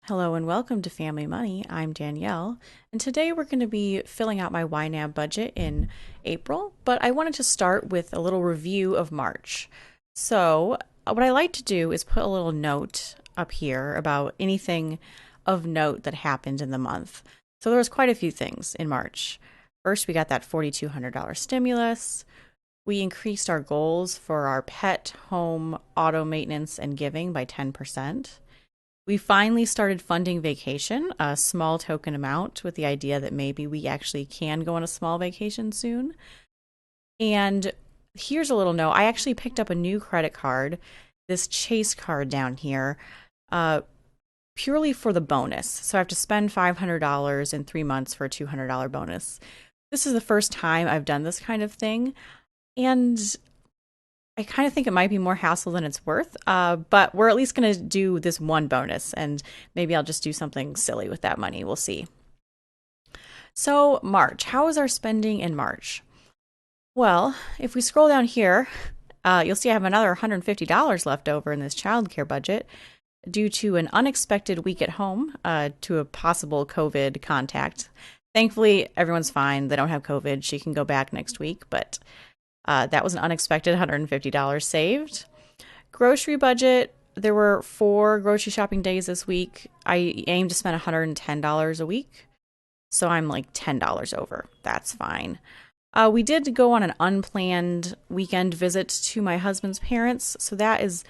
Hello and welcome to Family Money. I'm Danielle, and today we're going to be filling out my YNAB budget in April, but I wanted to start with a little review of March. So, what I like to do is put a little note up here about anything of note that happened in the month. So, there was quite a few things in March. First, we got that $4,200 stimulus. We increased our goals for our pet, home, auto maintenance, and giving by 10%. We finally started funding vacation, a small token amount, with the idea that maybe we actually can go on a small vacation soon. And here's a little note. I actually picked up a new credit card, this Chase card down here, purely for the bonus. So I have to spend $500 in 3 months for a $200 bonus. This is the first time I've done this kind of thing. And I kind of think it might be more hassle than it's worth, but we're at least going to do this one bonus, and maybe I'll just do something silly with that money. We'll see. So, March. How is our spending in March? Well, if we scroll down here, you'll see I have another $150 left over in this childcare budget due to an unexpected week at home to a possible COVID contact. Thankfully, everyone's fine. They don't have COVID. She can go back next week, but that was an unexpected $150 saved. Grocery budget, there were 4 grocery shopping days this week. I aim to spend $110 a week, so I'm like $10 over. That's fine. We did go on an unplanned weekend visit to my husband's parents, so that is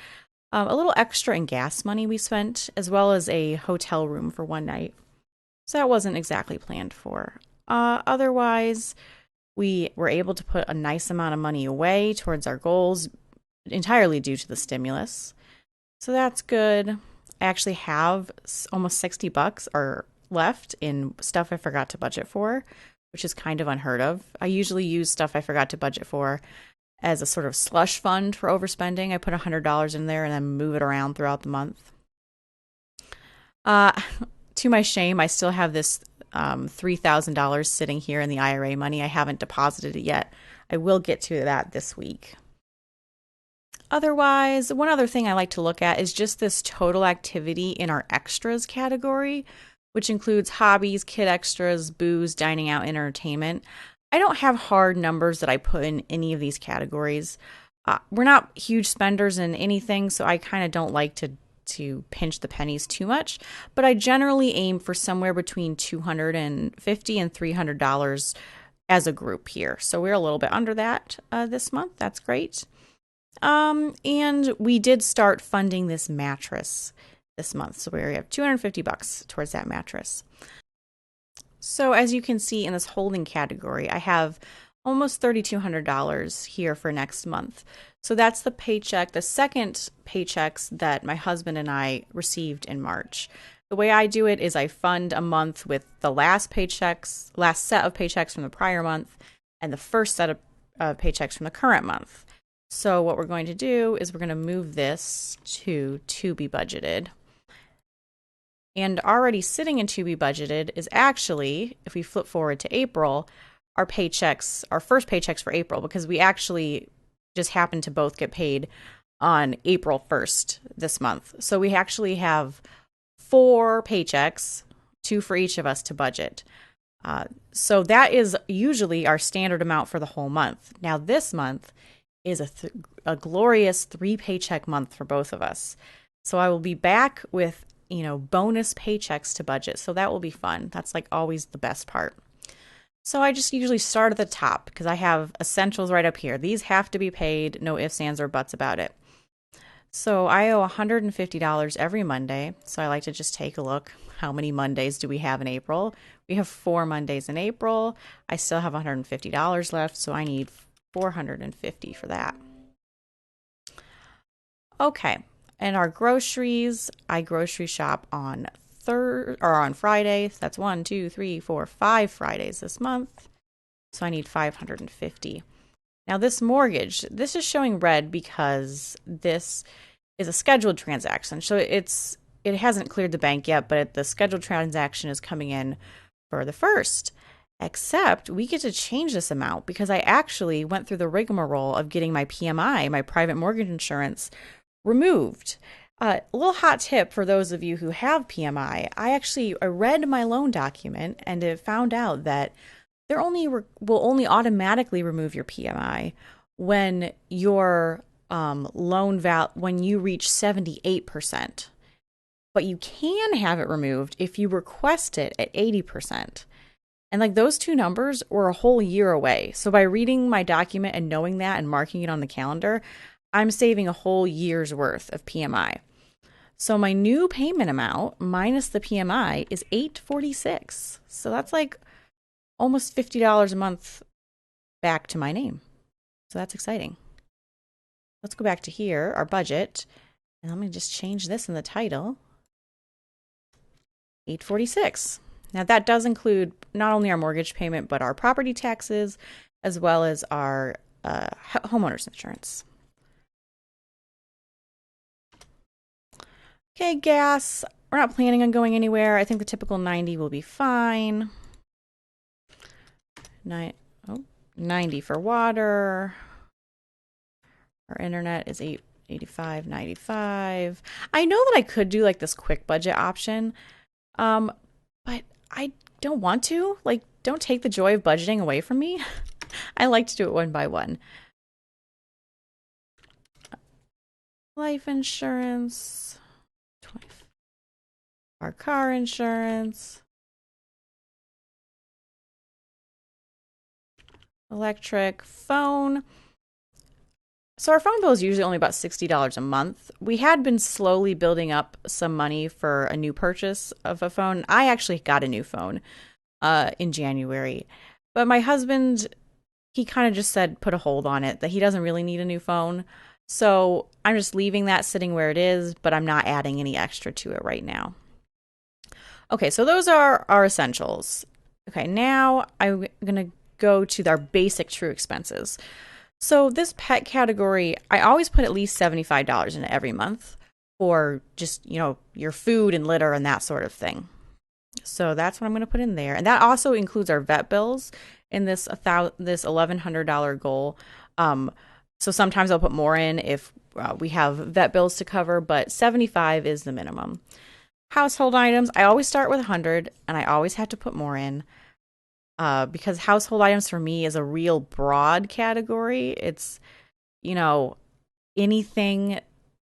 a little extra in gas money we spent, as well as a hotel room for one night. So that wasn't exactly planned for. Otherwise, we were able to put a nice amount of money away towards our goals, entirely due to the stimulus. So that's good. I actually have almost $60 or left in stuff I forgot to budget for, which is kind of unheard of. I usually use stuff I forgot to budget for as a sort of slush fund for overspending. I put $100 in there and then move it around throughout the month. To my shame, I still have this $3,000 sitting here in the IRA money. I haven't deposited it yet. I will get to that this week. Otherwise, one other thing I like to look at is just this total activity in our extras category, which includes hobbies, kid extras, booze, dining out, entertainment. I don't have hard numbers that I put in any of these categories. We're not huge spenders in anything, so I kind of don't like to pinch the pennies too much, but I generally aim for somewhere between $250 and $300 as a group here. So we're a little bit under that this month. That's great. And we did start funding this mattress this month. So we have $250 towards that mattress. So as you can see in this holding category, I have almost $3,200 here for next month. So that's the paycheck, the second paychecks that my husband and I received in March. The way I do it is I fund a month with the last set of paychecks from the prior month and the first set of paychecks from the current month. So what we're going to do is we're going to move this to be budgeted. And already sitting in to be budgeted is actually, if we flip forward to April, our first paychecks for April, because we actually just happened to both get paid on April 1st this month. So we actually have 4 paychecks, 2 for each of us to budget. So that is usually our standard amount for the whole month. Now this month is a glorious 3 paycheck month for both of us. So I will be back with, bonus paychecks to budget. So that will be fun. That's like always the best part. So I just usually start at the top because I have essentials right up here. These have to be paid, no ifs, ands, or buts about it. So I owe $150 every Monday. So I like to just take a look. How many Mondays do we have in April? We have 4 Mondays in April. I still have $150 left, so I need $450 for that. Okay, and our groceries, I grocery shop on Friday. So that's 1, 2, 3, 4, 5 Fridays this month. So I need $550. Now this mortgage, this is showing red because this is a scheduled transaction. So it hasn't cleared the bank yet, but the scheduled transaction is coming in for the 1st. Except we get to change this amount because I actually went through the rigmarole of getting my PMI, my private mortgage insurance, removed. A little hot tip for those of you who have PMI. I read my loan document and it found out that will only automatically remove your PMI when your when you reach 78%. But you can have it removed if you request it at 80%. And like those two numbers were a whole year away. So by reading my document and knowing that and marking it on the calendar, I'm saving a whole year's worth of PMI. So my new payment amount minus the PMI is $846. So that's like almost $50 a month back to my name. So that's exciting. Let's go back to here, our budget, and let me just change this in the title. $846. Now that does include not only our mortgage payment, but our property taxes, as well as our homeowner's insurance. Okay, gas. We're not planning on going anywhere. I think the typical 90 will be fine. 90 for water. Our internet is $85.95. I know that I could do like this quick budget option, but I don't want to. Like, don't take the joy of budgeting away from me. I like to do it one by one. Life insurance. Our car insurance. Electric, phone. So our phone bill is usually only about $60 a month. We had been slowly building up some money for a new purchase of a phone. I actually got a new phone in January. But my husband, he kind of just said put a hold on it, that he doesn't really need a new phone. So I'm just leaving that sitting where it is, but I'm not adding any extra to it right now. Okay, so those are our essentials. Okay, now I'm going to go to our basic true expenses. So this pet category, I always put at least $75 in it every month for just, your food and litter and that sort of thing. So that's what I'm going to put in there. And that also includes our vet bills in this $1,100 goal. So sometimes I'll put more in if we have vet bills to cover, but 75 is the minimum. Household items, I always start with 100 and I always have to put more in. Because household items for me is a real broad category. It's, anything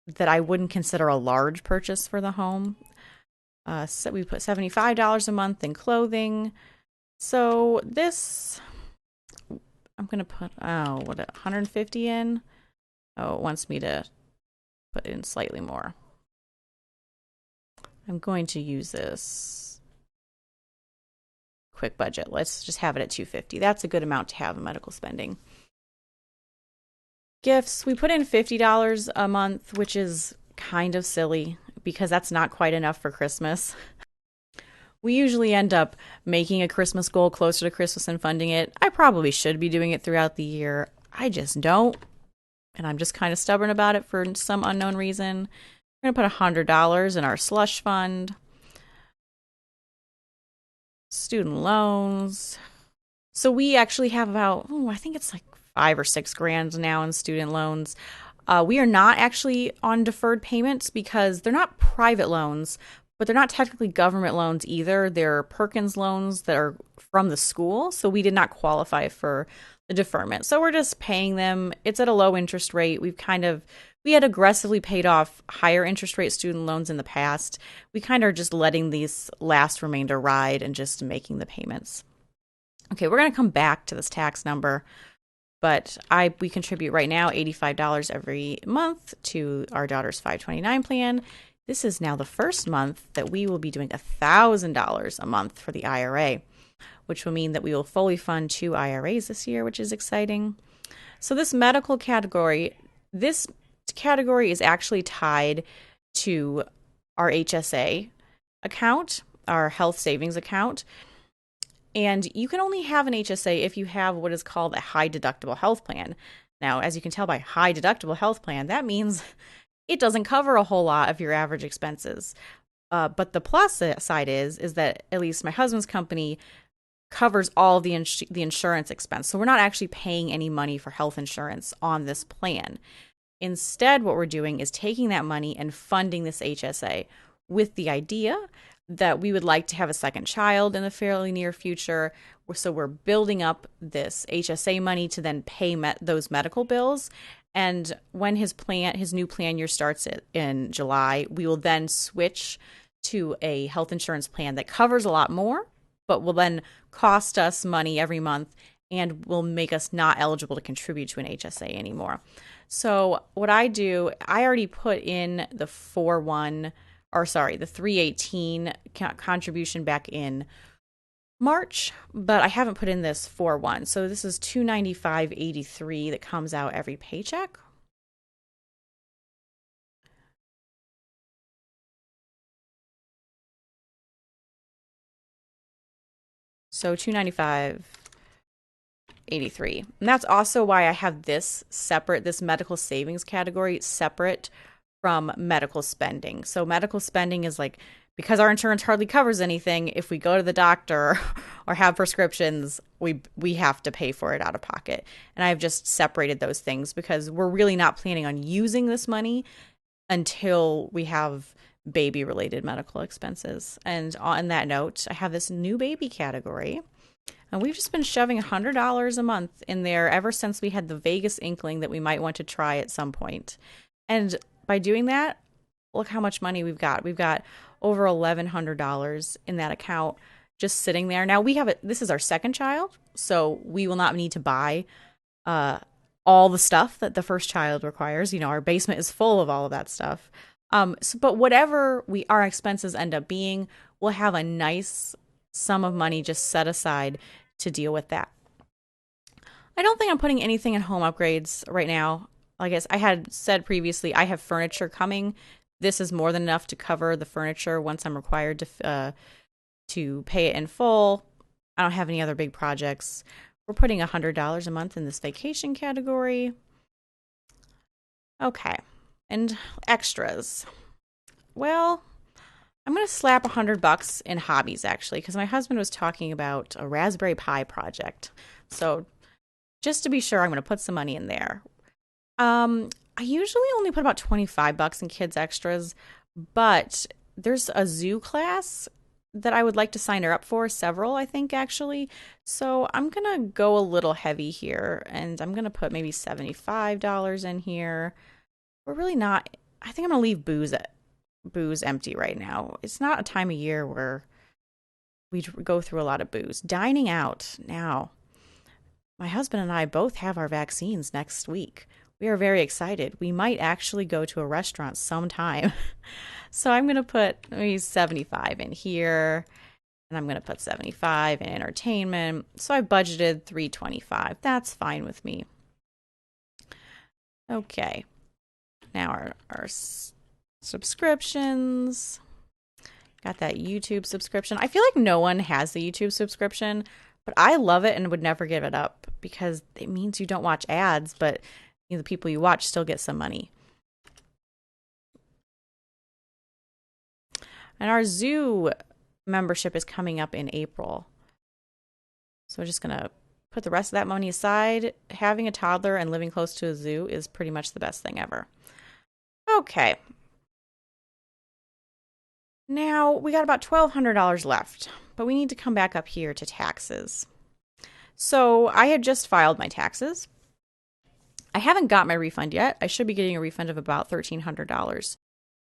that I wouldn't consider a large purchase for the home. So we put $75 a month in clothing. So this, I'm going to put, 150 in? Oh, it wants me to put in slightly more. I'm going to use this quick budget. Let's just have it at $250. That's a good amount to have in medical spending. Gifts, we put in $50 a month, which is kind of silly because that's not quite enough for Christmas. We usually end up making a Christmas goal closer to Christmas and funding it. I probably should be doing it throughout the year. I just don't. And I'm just kind of stubborn about it for some unknown reason. We're going to put $100 in our slush fund. Student loans. So we actually have about, I think it's like $5 or $6 grand now in student loans. We are not actually on deferred payments because they're not private loans, but they're not technically government loans either. They're Perkins loans that are from the school. So we did not qualify for the deferment. So we're just paying them. It's at a low interest rate. We had aggressively paid off higher interest rate student loans in the past. We kind of are just letting these last remainder ride and just making the payments. Okay, we're going to come back to this tax number, but we contribute right now $85 every month to our daughter's 529 plan. This is now the first month that we will be doing $1,000 a month for the IRA, which will mean that we will fully fund 2 IRAs this year, which is exciting. So this medical category, this category is actually tied to our HSA account, our health savings account. And you can only have an HSA if you have what is called a high deductible health plan. Now, as you can tell by high deductible health plan, that means it doesn't cover a whole lot of your average expenses. But the plus side is that at least my husband's company covers all the insurance expense. So we're not actually paying any money for health insurance on this plan. Instead, what we're doing is taking that money and funding this HSA with the idea that we would like to have a second child in the fairly near future. So we're building up this HSA money to then pay those medical bills. And when his new plan year starts in July, we will then switch to a health insurance plan that covers a lot more, but will then cost us money every month and will make us not eligible to contribute to an HSA anymore. So what I do, I already put in the 318 contribution back in March, but I haven't put in this 4/1. So this is $295.83 that comes out every paycheck. So $295.83. And that's also why I have this medical savings category separate from medical spending. So medical spending is like, because our insurance hardly covers anything, if we go to the doctor or have prescriptions, we have to pay for it out of pocket. And I've just separated those things because we're really not planning on using this money until we have baby-related medical expenses. And on that note, I have this new baby category. And we've just been shoving $100 a month in there ever since we had the vaguest inkling that we might want to try at some point. And by doing that, look how much money we've got. We've got over $1,100 in that account just sitting there. Now this is our second child, so we will not need to buy all the stuff that the first child requires. Our basement is full of all of that stuff. But whatever our expenses end up being, we'll have a nice sum of money just set aside to deal with that. I don't think I'm putting anything in home upgrades right now. Like I had said previously, I have furniture coming. This is more than enough to cover the furniture once I'm required to pay it in full. I don't have any other big projects. We're putting $100 a month in this vacation category. Okay. And extras. Well, I'm going to slap $100 in hobbies, actually, because my husband was talking about a Raspberry Pi project. So just to be sure, I'm going to put some money in there. I usually only put about $25 in kids extras, but there's a zoo class that I would like to sign her up for, several, I think, actually. So I'm going to go a little heavy here, and I'm going to put maybe $75 in here. We're really not, I think I'm going to leave booze empty right now. It's not a time of year where we go through a lot of booze. Dining out now. My husband and I both have our vaccines next week. We are very excited. We might actually go to a restaurant sometime. So I'm going to put maybe 75 in here, and I'm going to put 75 in entertainment. So I budgeted $325. That's fine with me. Okay. Now our subscriptions. Got that YouTube subscription. I feel like no one has the YouTube subscription, but I love it and would never give it up because it means you don't watch ads, but the people you watch still get some money. And our zoo membership is coming up in April. So we're just going to put the rest of that money aside. Having a toddler and living close to a zoo is pretty much the best thing ever. Okay. Now we got about $1,200 left, but we need to come back up here to taxes. So I had just filed my taxes. I haven't got my refund yet. I should be getting a refund of about $1,300.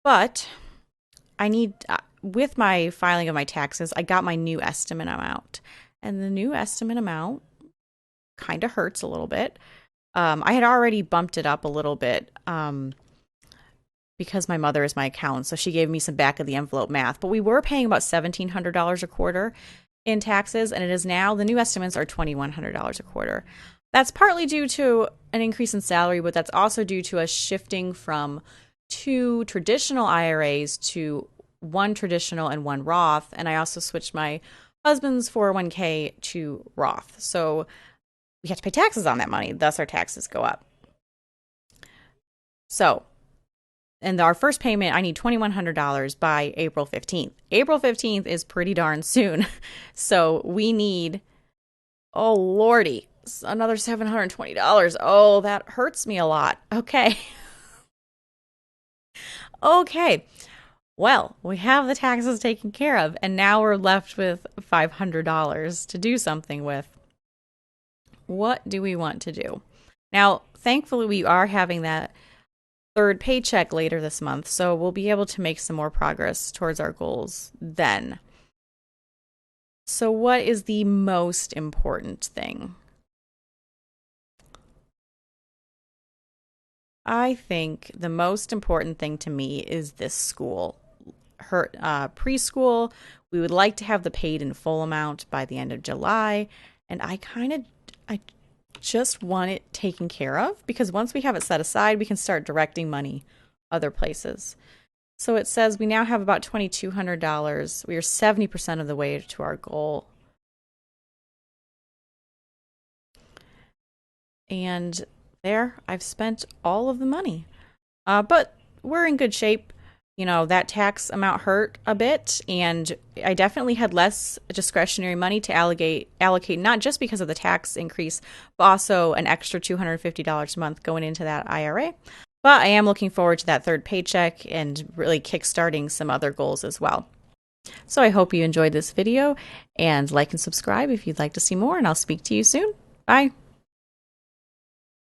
But I need, with my filing of my taxes, I got my new estimate amount. And the new estimate amount kind of hurts a little bit. I had already bumped it up a little bit because my mother is my accountant, so she gave me some back of the envelope math. But we were paying about $1,700 a quarter in taxes, and it is now, the new estimates are $2,100 a quarter. That's partly due to an increase in salary, but that's also due to us shifting from 2 traditional IRAs to 1 traditional and 1 Roth. And I also switched my husband's 401k to Roth. So we have to pay taxes on that money. Thus, our taxes go up. So, and our first payment, I need $2,100 by April 15th. April 15th is pretty darn soon. So we need, oh lordy, another $720. Oh, that hurts me a lot. Okay. Okay, well, we have the taxes taken care of, and now we're left with $500 to do something with. What do we want to do? Now, thankfully, we are having that third paycheck later this month, so we'll be able to make some more progress towards our goals then. So, what is the most important thing? I think the most important thing to me is this school. Her preschool, we would like to have the paid in full amount by the end of July, and I just want it taken care of because once we have it set aside, we can start directing money other places. So it says we now have about $2,200. We are 70% of the way to our goal. And there, I've spent all of the money. But we're in good shape. You know, that tax amount hurt a bit, and I definitely had less discretionary money to allocate not just because of the tax increase, but also an extra $250 a month going into that IRA. But I am looking forward to that third paycheck and really kickstarting some other goals as well. So I hope you enjoyed this video, and like and subscribe if you'd like to see more, and I'll speak to you soon. Bye.